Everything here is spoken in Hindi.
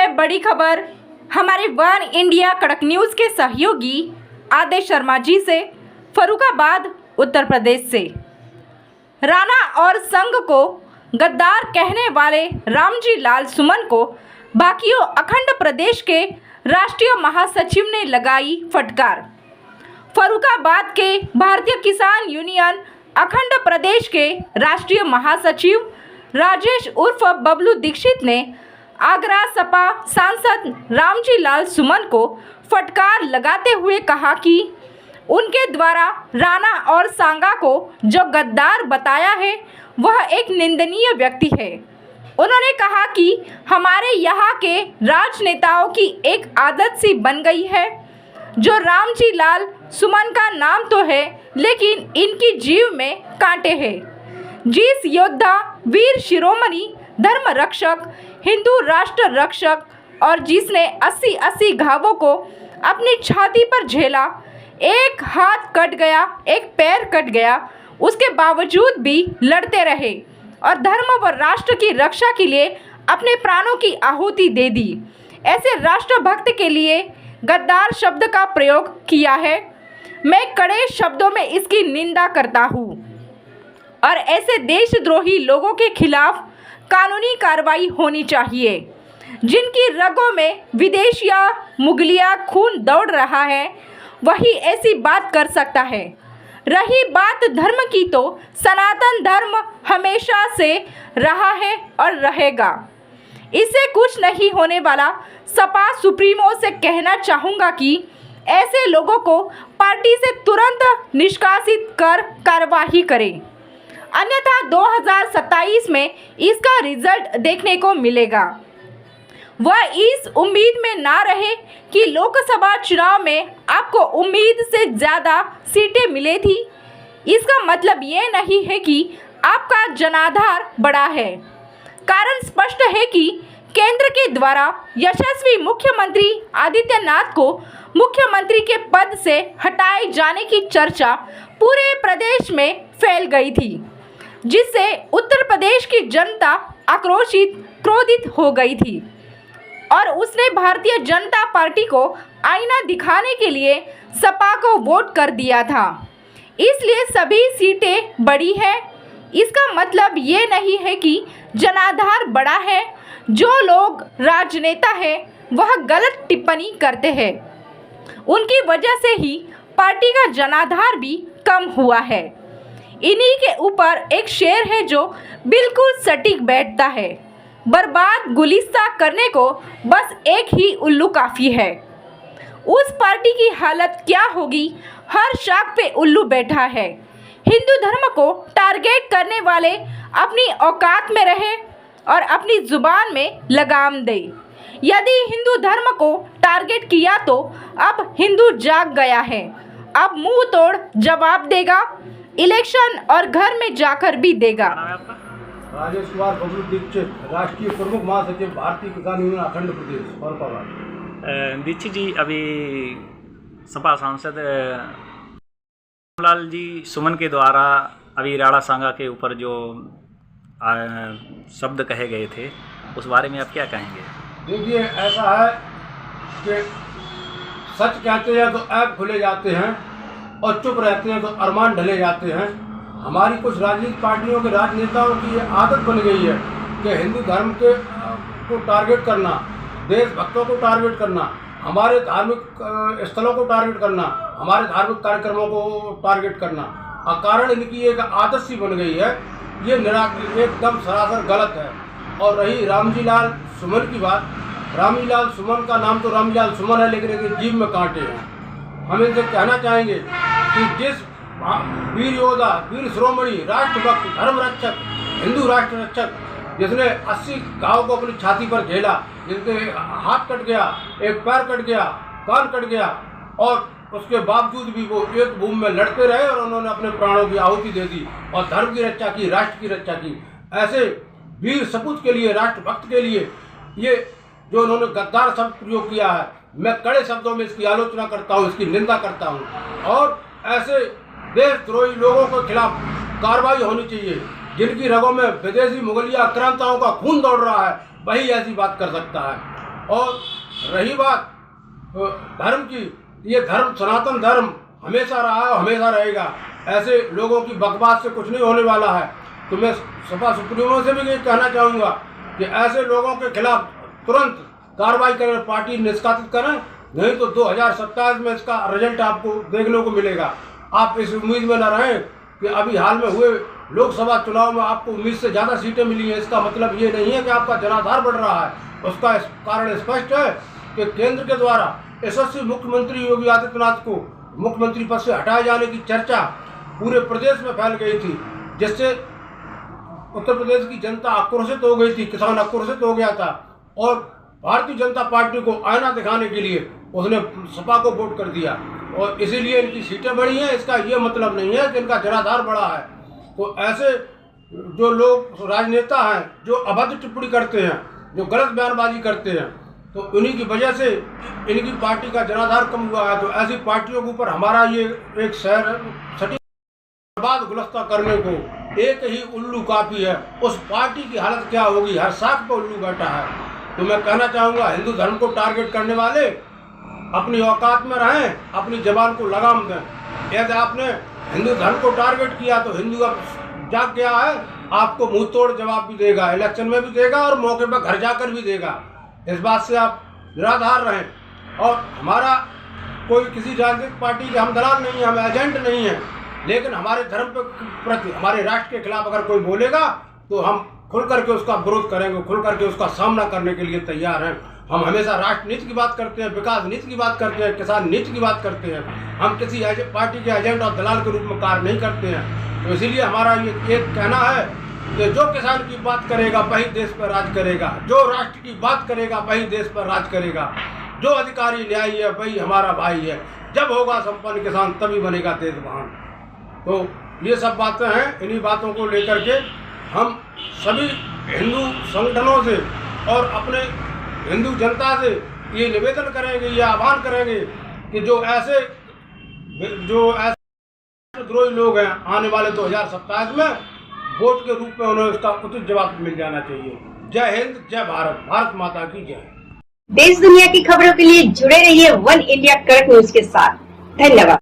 है बड़ी खबर हमारे वन इंडिया कड़क न्यूज़ के सहयोगी आदेश शर्मा जी से। फर्रुखाबाद उत्तर प्रदेश से राणा और संघ को गद्दार कहने वाले रामजी लाल सुमन को बाकियों अखंड प्रदेश के राष्ट्रीय महासचिव ने लगाई फटकार। फर्रुखाबाद के भारतीय किसान यूनियन अखंड प्रदेश के राष्ट्रीय महासचिव राजेश उर्फ बबलू दीक्षित ने आगरा सपा सांसद रामजी लाल सुमन को फटकार लगाते हुए कहा कि उनके द्वारा राणा और सांगा को जो गद्दार बताया है वह एक निंदनीय व्यक्ति है। उन्होंने कहा कि हमारे यहाँ के राजनेताओं की एक आदत सी बन गई है, जो रामजी लाल सुमन का नाम तो है लेकिन इनकी जीव में कांटे हैं। जिस योद्धा वीर शिरोमणि धर्म रक्षक हिंदू राष्ट्र रक्षक और जिसने 80 घावों को अपनी छाती पर झेला, एक हाथ कट गया, एक पैर कट गया, उसके बावजूद भी लड़ते रहे और धर्म व राष्ट्र की रक्षा के लिए अपने प्राणों की आहुति दे दी। ऐसे राष्ट्रभक्त के लिए गद्दार शब्द का प्रयोग किया है। मैं कड़े शब्दों में इसकी निंदा करता हूँ और ऐसे देशद्रोही लोगों के खिलाफ कानूनी कार्रवाई होनी चाहिए। जिनकी रगों में विदेशिया मुगलिया खून दौड़ रहा है वही ऐसी बात कर सकता है। रही बात धर्म की, तो सनातन धर्म हमेशा से रहा है और रहेगा, इससे कुछ नहीं होने वाला। सपा सुप्रीमो से कहना चाहूँगा कि ऐसे लोगों को पार्टी से तुरंत निष्कासित कर कार्यवाही करें, अन्यथा 2027 में इसका रिजल्ट देखने को मिलेगा। वह इस उम्मीद में ना रहे कि लोकसभा चुनाव में आपको उम्मीद से ज़्यादा सीटें मिले थी। इसका मतलब ये नहीं है कि आपका जनाधार बड़ा है। कारण स्पष्ट है कि केंद्र के द्वारा यशस्वी मुख्यमंत्री आदित्यनाथ को मुख्यमंत्री के पद से हटाए जाने की चर्चा पूरे प्रदेश में फैल गई थी, जिससे उत्तर प्रदेश की जनता आक्रोशित क्रोधित हो गई थी और उसने भारतीय जनता पार्टी को आईना दिखाने के लिए सपा को वोट कर दिया था। इसलिए सभी सीटें बड़ी हैं। इसका मतलब ये नहीं है कि जनाधार बड़ा है। जो लोग राजनेता है वह गलत टिप्पणी करते हैं, उनकी वजह से ही पार्टी का जनाधार भी कम हुआ है। इन्हीं के ऊपर एक शेर है जो बिल्कुल सटीक बैठता है, बर्बाद गुलिस्ता करने को बस एक ही उल्लू काफ़ी है। उस पार्टी की हालत क्या होगी, हर शाख पे उल्लू बैठा है। हिंदू धर्म को टारगेट करने वाले अपनी औकात में रहे और अपनी जुबान में लगाम दे। यदि हिंदू धर्म को टारगेट किया तो अब हिंदू जाग गया है, अब मुंह तोड़ जवाब देगा, इलेक्शन और घर में जाकर भी देगा। राजेश कुमार बबलू दीक्षित, राष्ट्रीय प्रमुख महासचिव भारतीय किसान यूनियन अखंड प्रदेश फर्रुखाबाद। दीक्षित जी, अभी सपा सांसद रामलाल जी सुमन के द्वारा अभी राणा सांगा के ऊपर जो शब्द कहे गए थे, उस बारे में आप क्या कहेंगे? देखिए, ऐसा है कि सच कहते हैं तो ऐप खुले जाते हैं और चुप रहते हैं तो अरमान ढले जाते हैं। हमारी कुछ राजनीतिक पार्टियों के राजनेताओं की ये आदत बन गई है कि हिंदू धर्म को टारगेट करना, देशभक्तों को टारगेट करना, हमारे धार्मिक स्थलों को टारगेट करना, हमारे धार्मिक कार्यक्रमों को टारगेट करना। कारण इनकी एक आदत सी बन गई है। ये एकदम सरासर गलत है। और रही रामजी लाल सुमन की बात, रामजी लाल सुमन का नाम तो रामजी लाल सुमन है, लेकिन इनके जीव में कांटे हैं। हम इनसे कहना चाहेंगे कि जिस वीर योद्धा, वीर शिरोमणि, राष्ट्रभक्त, धर्म रक्षक, हिंदू राष्ट्र रक्षक, जिसने 80 घाव को अपनी छाती पर झेला, जिसके हाथ कट गया, एक पैर कट गया, कान कट गया, और उसके बावजूद भी वो एक भूमि में लड़ते रहे और उन्होंने अपने प्राणों की आहुति दे दी और धर्म की रक्षा की, राष्ट्र की रक्षा की। ऐसे वीर सपूत के लिए, राष्ट्रभक्त के लिए ये जो उन्होंने गद्दार शब्द प्रयोग किया है, मैं कड़े शब्दों में इसकी आलोचना करता हूँ, इसकी निंदा करता हूँ। और ऐसे देशद्रोही लोगों के खिलाफ कार्रवाई होनी चाहिए। जिनकी रगों में विदेशी मुगलिया आक्रांताओं का खून दौड़ रहा है, वही ऐसी बात कर सकता है। और रही बात धर्म की, ये धर्म सनातन धर्म हमेशा रहा है, हमेशा रहेगा। ऐसे लोगों की बकवास से कुछ नहीं होने वाला है। तो मैं सपा सुप्रीमो से भी ये कहना चाहूँगा कि ऐसे लोगों के खिलाफ तुरंत कार्रवाई करें, पार्टी निष्कासित करें, नहीं तो 2027 में इसका रिजल्ट आपको देखने को मिलेगा। आप इस उम्मीद में न रहें कि अभी हाल में हुए लोकसभा चुनाव में आपको उम्मीद से ज़्यादा सीटें मिली हैं। इसका मतलब ये नहीं है कि आपका जनाधार बढ़ रहा है। उसका कारण स्पष्ट है कि केंद्र के द्वारा यशस्वी मुख्यमंत्री योगी आदित्यनाथ को मुख्यमंत्री पद से हटाए जाने की चर्चा पूरे प्रदेश में फैल गई थी, जिससे उत्तर प्रदेश की जनता आक्रोशित हो गई थी, किसान आक्रोशित हो गया था और भारतीय जनता पार्टी को आईना दिखाने के लिए उसने सपा को वोट कर दिया और इसीलिए इनकी सीटें बढ़ी हैं। इसका ये मतलब नहीं है कि इनका जनाधार बढ़ा है। तो ऐसे जो लोग राजनेता हैं जो अभद्र टिप्पणी करते हैं, जो गलत बयानबाजी करते हैं, तो उन्हीं की वजह से इनकी पार्टी का जनाधार कम हुआ है। तो ऐसी पार्टियों के ऊपर हमारा ये एक शहर सटीक बर्बाद गुलस्ता करने को एक ही उल्लू काफी है। उस पार्टी की हालत क्या होगी, हर साख पर उल्लू बैठा है। तो मैं कहना चाहूँगा हिंदू धर्म को टारगेट करने वाले अपनी औकात में रहें, अपनी जबान को लगाम दें। यदि आपने हिंदू धर्म को टारगेट किया तो हिंदू अब जाग गया है, आपको मुंह तोड़ जवाब भी देगा, इलेक्शन में भी देगा और मौके पर घर जाकर भी देगा। इस बात से आप निराधार रहें। और हमारा कोई किसी राजनीतिक पार्टी के हम दलाल नहीं हैं, हम एजेंट नहीं हैं, लेकिन हमारे धर्म के प्रति, हमारे राष्ट्र के खिलाफ अगर कोई बोलेगा तो हम खुल करके उसका विरोध करेंगे, खुल करके उसका सामना करने के लिए तैयार हैं। हम हमेशा राष्ट्र नीति की बात करते हैं, विकास नीति की बात करते हैं, किसान नीति की बात करते हैं। हम किसी पार्टी के एजेंट और दलाल के रूप में कार्य नहीं करते हैं। तो इसीलिए हमारा ये कहना है कि जो किसान की बात करेगा वही देश पर राज करेगा, जो राष्ट्र की बात करेगा वही देश पर राज करेगा, जो अधिकारी न्यायी है वही हमारा भाई है। जब होगा संपन्न किसान तभी बनेगा देश महान। तो ये सब बातें हैं। इन्हीं बातों को लेकर के हम सभी हिंदू संगठनों से और अपने हिंदू जनता से ये निवेदन करेंगे, ये आह्वान करेंगे कि जो ऐसे द्रोही लोग हैं, आने वाले 2027 में वोट के रूप में उन्हें उसका उचित जवाब मिल जाना चाहिए। जय हिंद, जय भारत, भारत माता की जय। देश दुनिया की खबरों के लिए जुड़े रहिए वन इंडिया कड़क न्यूज के साथ। धन्यवाद।